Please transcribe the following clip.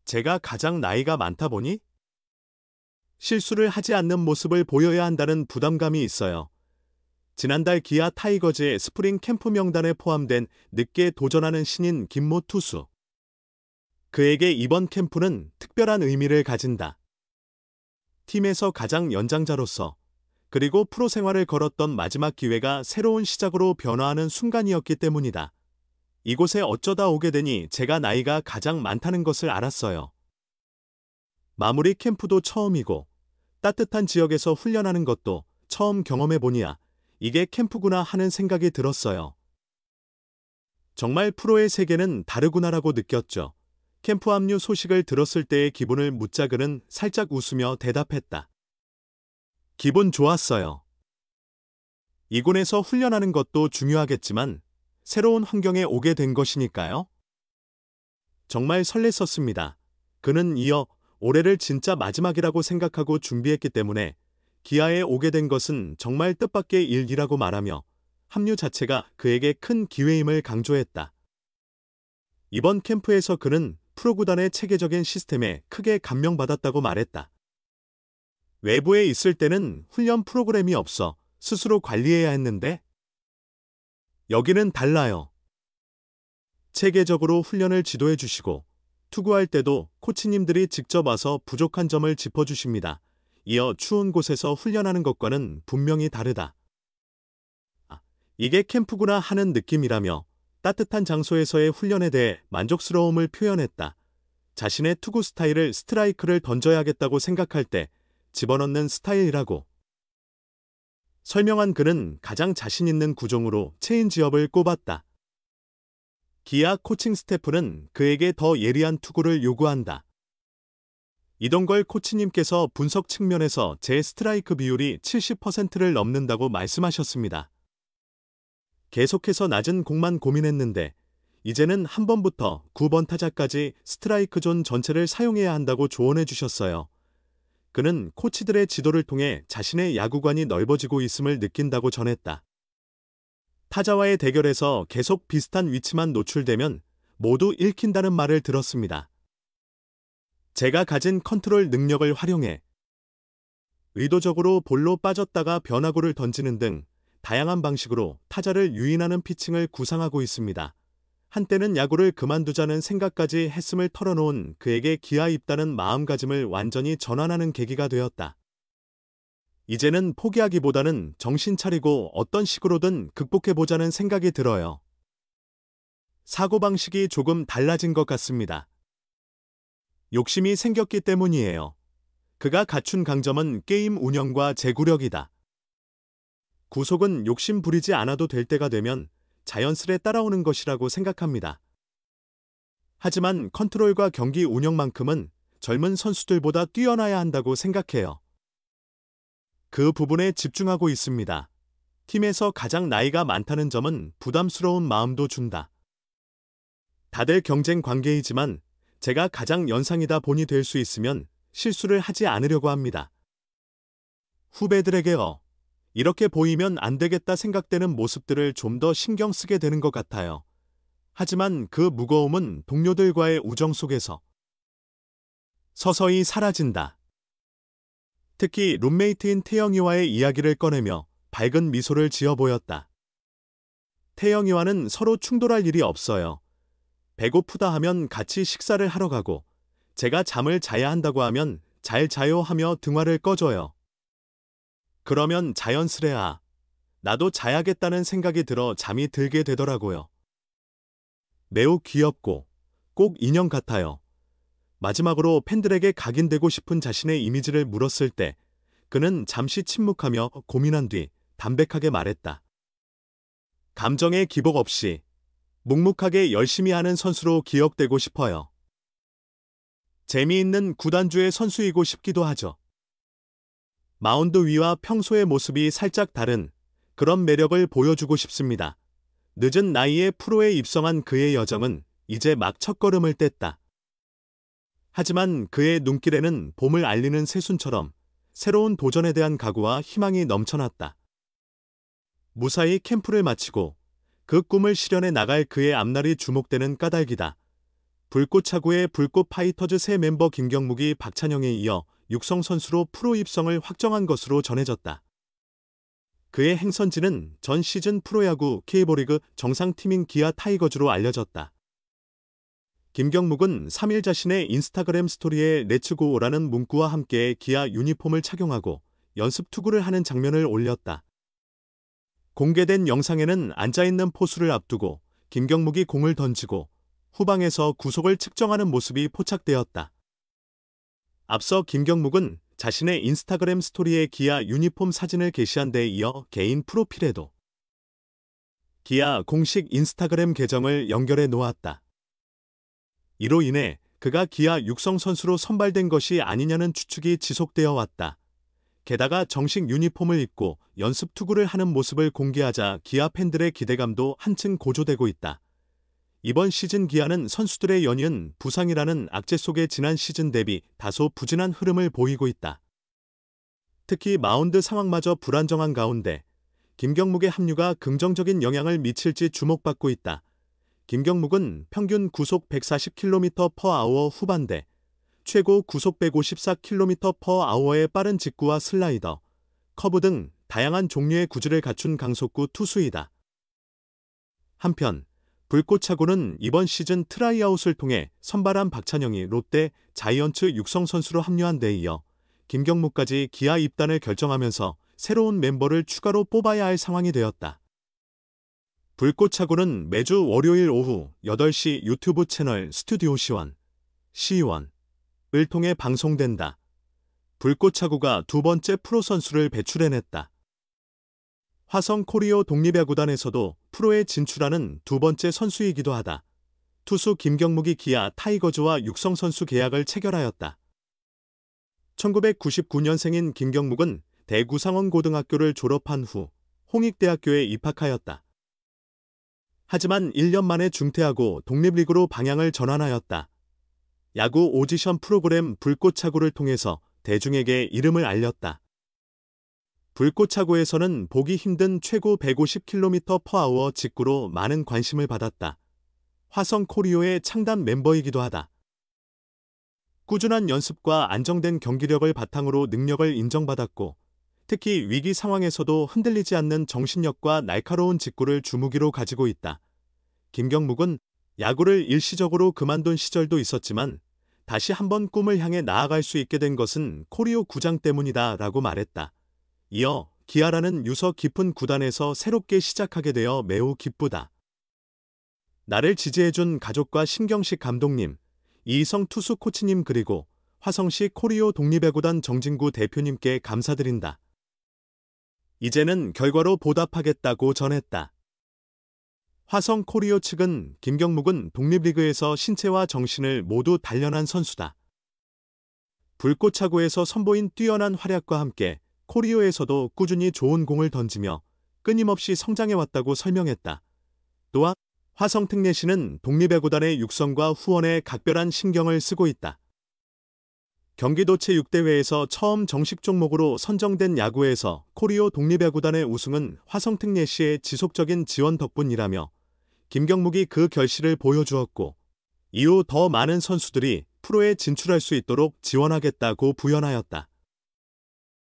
제가 가장 나이가 많다 보니 실수를 하지 않는 모습을 보여야 한다는 부담감이 있어요. 지난달 기아 타이거즈의 스프링 캠프 명단에 포함된 늦게 도전하는 신인 김모 투수. 그에게 이번 캠프는 특별한 의미를 가진다. 팀에서 가장 연장자로서 그리고 프로 생활을 걸었던 마지막 기회가 새로운 시작으로 변화하는 순간이었기 때문이다. 이곳에 어쩌다 오게 되니 제가 나이가 가장 많다는 것을 알았어요. 마무리 캠프도 처음이고 따뜻한 지역에서 훈련하는 것도 처음 경험해보니야 이게 캠프구나 하는 생각이 들었어요. 정말 프로의 세계는 다르구나라고 느꼈죠. 캠프 합류 소식을 들었을 때의 기분을 묻자 그는 살짝 웃으며 대답했다. 기분 좋았어요. 이군에서 훈련하는 것도 중요하겠지만 새로운 환경에 오게 된 것이니까요. 정말 설렜었습니다. 그는 이어 올해를 진짜 마지막이라고 생각하고 준비했기 때문에 기아에 오게 된 것은 정말 뜻밖의 일이라고 말하며 합류 자체가 그에게 큰 기회임을 강조했다. 이번 캠프에서 그는 프로구단의 체계적인 시스템에 크게 감명받았다고 말했다. 외부에 있을 때는 훈련 프로그램이 없어 스스로 관리해야 했는데 여기는 달라요. 체계적으로 훈련을 지도해 주시고 투구할 때도 코치님들이 직접 와서 부족한 점을 짚어주십니다. 이어 추운 곳에서 훈련하는 것과는 분명히 다르다. 이게 캠프구나 하는 느낌이라며 따뜻한 장소에서의 훈련에 대해 만족스러움을 표현했다. 자신의 투구 스타일을 스트라이크를 던져야겠다고 생각할 때 집어넣는 스타일이라고 설명한 그는 가장 자신 있는 구종으로 체인지업을 꼽았다. 기아 코칭 스태프는 그에게 더 예리한 투구를 요구한다. 이동걸 코치님께서 분석 측면에서 제 스트라이크 비율이 70%를 넘는다고 말씀하셨습니다. 계속해서 낮은 공만 고민했는데 이제는 한 번부터 9번 타자까지 스트라이크 존 전체를 사용해야 한다고 조언해 주셨어요. 그는 코치들의 지도를 통해 자신의 야구관이 넓어지고 있음을 느낀다고 전했다. 타자와의 대결에서 계속 비슷한 위치만 노출되면 모두 읽힌다는 말을 들었습니다. 제가 가진 컨트롤 능력을 활용해 의도적으로 볼로 빠졌다가 변화구를 던지는 등 다양한 방식으로 타자를 유인하는 피칭을 구상하고 있습니다. 한때는 야구를 그만두자는 생각까지 했음을 털어놓은 그에게 기아 입단은 마음가짐을 완전히 전환하는 계기가 되었다. 이제는 포기하기보다는 정신 차리고 어떤 식으로든 극복해보자는 생각이 들어요. 사고방식이 조금 달라진 것 같습니다. 욕심이 생겼기 때문이에요. 그가 갖춘 강점은 게임 운영과 제구력이다. 구속은 욕심 부리지 않아도 될 때가 되면 자연스레 따라오는 것이라고 생각합니다. 하지만 컨트롤과 경기 운영만큼은 젊은 선수들보다 뛰어나야 한다고 생각해요. 그 부분에 집중하고 있습니다. 팀에서 가장 나이가 많다는 점은 부담스러운 마음도 준다. 다들 경쟁 관계이지만 제가 가장 연상이다 보니 될 수 있으면 실수를 하지 않으려고 합니다. 후배들에게 이렇게 보이면 안 되겠다 생각되는 모습들을 좀 더 신경 쓰게 되는 것 같아요. 하지만 그 무거움은 동료들과의 우정 속에서 서서히 사라진다. 특히 룸메이트인 태영이와의 이야기를 꺼내며 밝은 미소를 지어 보였다. 태영이와는 서로 충돌할 일이 없어요. 배고프다 하면 같이 식사를 하러 가고 제가 잠을 자야 한다고 하면 잘 자요 하며 등화를 꺼줘요. 그러면 자연스레 나도 자야겠다는 생각이 들어 잠이 들게 되더라고요. 매우 귀엽고 꼭 인형 같아요. 마지막으로 팬들에게 각인되고 싶은 자신의 이미지를 물었을 때 그는 잠시 침묵하며 고민한 뒤 담백하게 말했다. 감정의 기복 없이 묵묵하게 열심히 하는 선수로 기억되고 싶어요. 재미있는 구단주의 선수이고 싶기도 하죠. 마운드 위와 평소의 모습이 살짝 다른 그런 매력을 보여주고 싶습니다. 늦은 나이에 프로에 입성한 그의 여정은 이제 막 첫걸음을 뗐다. 하지만 그의 눈길에는 봄을 알리는 새순처럼 새로운 도전에 대한 각오와 희망이 넘쳐났다. 무사히 캠프를 마치고 그 꿈을 실현해 나갈 그의 앞날이 주목되는 까닭이다. 불꽃차고의 불꽃 파이터즈 새 멤버 김경묵이 박찬영에 이어 육성 선수로 프로 입성을 확정한 것으로 전해졌다. 그의 행선지는 전 시즌 프로야구 K리그 정상팀인 기아 타이거즈로 알려졌다. 김경묵은 3일 자신의 인스타그램 스토리에 렛츠고라는 문구와 함께 기아 유니폼을 착용하고 연습 투구를 하는 장면을 올렸다. 공개된 영상에는 앉아있는 포수를 앞두고 김경묵이 공을 던지고 후방에서 구속을 측정하는 모습이 포착되었다. 앞서 김경묵은 자신의 인스타그램 스토리에 기아 유니폼 사진을 게시한 데 이어 개인 프로필에도 기아 공식 인스타그램 계정을 연결해 놓았다. 이로 인해 그가 기아 육성 선수로 선발된 것이 아니냐는 추측이 지속되어 왔다. 게다가 정식 유니폼을 입고 연습 투구를 하는 모습을 공개하자 기아 팬들의 기대감도 한층 고조되고 있다. 이번 시즌 기아는 선수들의 연이은 부상이라는 악재 속에 지난 시즌 대비 다소 부진한 흐름을 보이고 있다. 특히 마운드 상황마저 불안정한 가운데 김경묵의 합류가 긍정적인 영향을 미칠지 주목받고 있다. 김경묵은 평균 구속 140km/h 후반대, 최고 구속 154km/h의 빠른 직구와 슬라이더, 커브 등 다양한 종류의 구질을 갖춘 강속구 투수이다. 한편 불꽃차고는 이번 시즌 트라이아웃을 통해 선발한 박찬영이 롯데, 자이언츠 육성 선수로 합류한 데 이어 김경묵까지 기아 입단을 결정하면서 새로운 멤버를 추가로 뽑아야 할 상황이 되었다. 불꽃차고는 매주 월요일 오후 8시 유튜브 채널 스튜디오 C1을 통해 방송된다. 불꽃차고가 두 번째 프로 선수를 배출해냈다. 화성 코리오 독립야구단에서도 프로에 진출하는 두 번째 선수이기도 하다. 투수 김경묵이 기아 타이거즈와 육성 선수 계약을 체결하였다. 1999년생인 김경묵은 대구 상원고등학교를 졸업한 후 홍익대학교에 입학하였다. 하지만 1년 만에 중퇴하고 독립리그로 방향을 전환하였다. 야구 오디션 프로그램 불꽃차고를 통해서 대중에게 이름을 알렸다. 불꽃차고에서는 보기 힘든 최고 150km/h 직구로 많은 관심을 받았다. 화성 코리오의 창단 멤버이기도 하다. 꾸준한 연습과 안정된 경기력을 바탕으로 능력을 인정받았고, 특히 위기 상황에서도 흔들리지 않는 정신력과 날카로운 직구를 주무기로 가지고 있다. 김경묵은 야구를 일시적으로 그만둔 시절도 있었지만 다시 한번 꿈을 향해 나아갈 수 있게 된 것은 코리오 구장 때문이다 라고 말했다. 이어 기아라는 유서 깊은 구단에서 새롭게 시작하게 되어 매우 기쁘다. 나를 지지해준 가족과 신경식 감독님, 이희성 투수 코치님 그리고 화성시 코리오 독립야구단 정진구 대표님께 감사드린다. 이제는 결과로 보답하겠다고 전했다. 화성 코리오 측은 김경묵은 독립리그에서 신체와 정신을 모두 단련한 선수다. 불꽃차고에서 선보인 뛰어난 활약과 함께 코리오에서도 꾸준히 좋은 공을 던지며 끊임없이 성장해왔다고 설명했다. 또한 화성 특례시는 독립야구단의 육성과 후원에 각별한 신경을 쓰고 있다. 경기도 제6대회에서 처음 정식 종목으로 선정된 야구에서 코리오 독립야구단의 우승은 화성 특례시의 지속적인 지원 덕분이라며 김경묵이 그 결실을 보여주었고 이후 더 많은 선수들이 프로에 진출할 수 있도록 지원하겠다고 부연하였다.